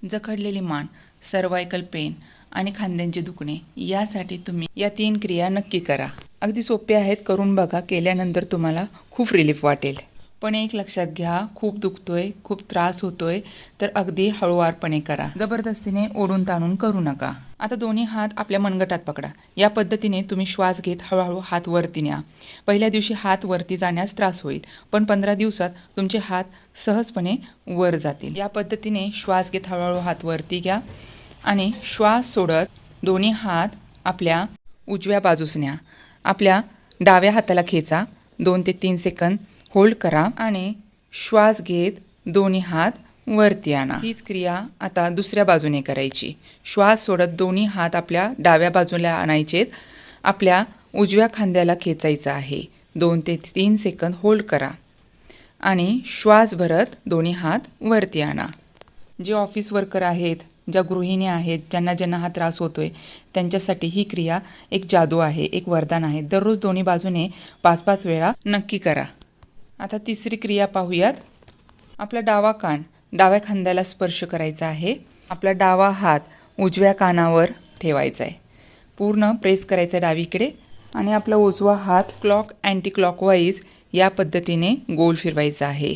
जखडलेली मान, cervical pen आणि खांद्यांचे दुखणे यासाठी तुम्ही या 3 क्रिया नक्की करा। अगदी सोपे आहेत, करून बघा। केल्यानंतर तुम्हाला खूप रिलीफ वाटेल। पण एक लक्षात घ्या, खूप दुखतोय, खूप त्रास होतोय तर अगदी हळूवारपणे करा। जबरदस्तीने ओढून ताणून करू नका। आता दोन्ही हात आपल्या मनगटात पकडा। या पद्धतीने तुम्ही श्वास घेत हळूहळू हात वरती न्या। पहिल्या दिवशी हात वरती जाण्यास त्रास होईल, पण 15 दिवसात तुमचे हात सहजपणे वर जातील। या पद्धतीने श्वास घेत हळूहळू हात वरती घ्या आणि श्वास सोडत दोन्ही हात आपल्या उजव्या बाजूस न्या। आपल्या डाव्या हाताला खेचा, 2 ते 3 सेकंद होल्ड करा आणि श्वास घेत दोन्ही हात वरती आणा। हीच क्रिया आता दुसऱ्या बाजूने करायची। श्वास सोडत दोन्ही हात आपल्या डाव्या बाजूला आणायचेत। आपल्या उजव्या खांद्याला खेचायचं आहे। 2 ते 3 सेकंद होल्ड करा आणि श्वास भरत दोन्ही हात वरती आणा। जे ऑफिस वर्कर आहेत, ज्या गृहिणी आहेत, ज्यांना हा त्रास होतोय त्यांच्यासाठी ही क्रिया एक जादू आहे, एक वरदान आहे। दररोज दोन्ही बाजूने 5-5 वेळा नक्की करा। आता तिसरी क्रिया पाहूयात। आपला डावा कान डाव्या खांद्याला स्पर्श करायचा आहे। आपला डावा हात उजव्या कानावर ठेवायचा आहे। पूर्ण प्रेस करायचा डावीकडे आणि आपला उजवा हात क्लॉक अँटी क्लॉकवाईज या पद्धतीने गोल फिरवायचा आहे।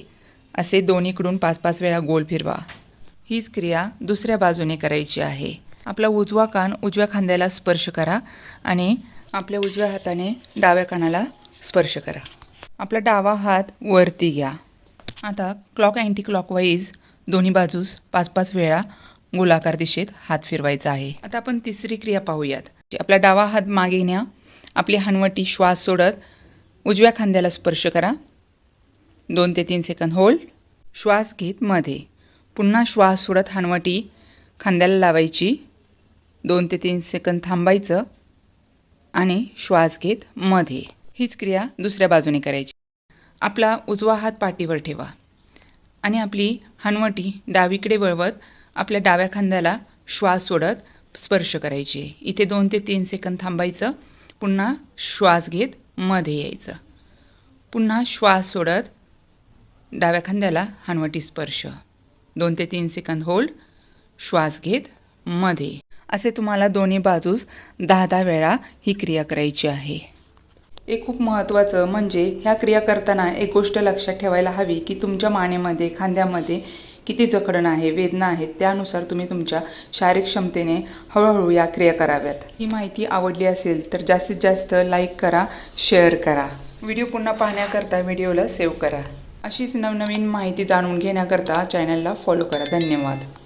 असे दोन्हीकडून 5-5 वेळा गोल फिरवा। हीच क्रिया दुसऱ्या बाजूने करायची आहे। आपला उजवा कान उजव्या खांद्याला स्पर्श करा आणि आपल्या उजव्या हाताने डाव्या कानाला स्पर्श करा। आपला डावा हात वरती घ्या। आता क्लॉक अँटी क्लॉकवाईज दोन्ही बाजूस 5-5 वेळा गोलाकार दिशेत हात फिरवायचा आहे। आता आपण तिसरी क्रिया पाहूयात। आपला डावा हात मागे न्या। आपली हनवटी श्वास सोडत उजव्या खांद्याला स्पर्श करा। 2 ते 3 सेकंद होल्ड। श्वास घेत मध्ये। पुन्हा श्वास सोडत हनवटी खांद्याला लावायची। 2 ते 3 सेकंद थांबायचं आणि श्वास घेत मध्ये। हीच क्रिया दुसऱ्या बाजूने करायची। आपला उजवा हात पाठीवर ठेवा आणि आपली हनवटी डावीकडे वळवत आपल्या डाव्या खांद्याला श्वास सोडत स्पर्श करायची। इथे 2 ते 3 सेकंद थांबायचं। पुन्हा श्वास घेत मध्ये यायचं। पुन्हा श्वास सोडत डाव्या खांद्याला हनवटी स्पर्श। 2 ते 3 सेकंद होल्ड। श्वास घेत मध्ये। असे तुम्हाला दोन्ही बाजूस 10-10 वेळा ही क्रिया करायची आहे। एक खूप महत्त्वाचं म्हणजे ह्या क्रिया करताना एक गोष्ट लक्षात ठेवायला हवी की तुमच्या मानेमध्ये, खांद्यामध्ये किती जखडण आहे, वेदना आहेत, त्यानुसार तुम्ही तुमच्या शारीरिक क्षमतेने हळूहळू या क्रिया कराव्यात। ही माहिती आवडली असेल तर जास्तीत जास्त लाईक करा, शेअर करा। व्हिडिओ पुन्हा पाहण्याकरता व्हिडिओला सेव्ह करा। अशीच नवनवीन माहिती जाणून घेण्याकरता चॅनलला फॉलो करा। धन्यवाद।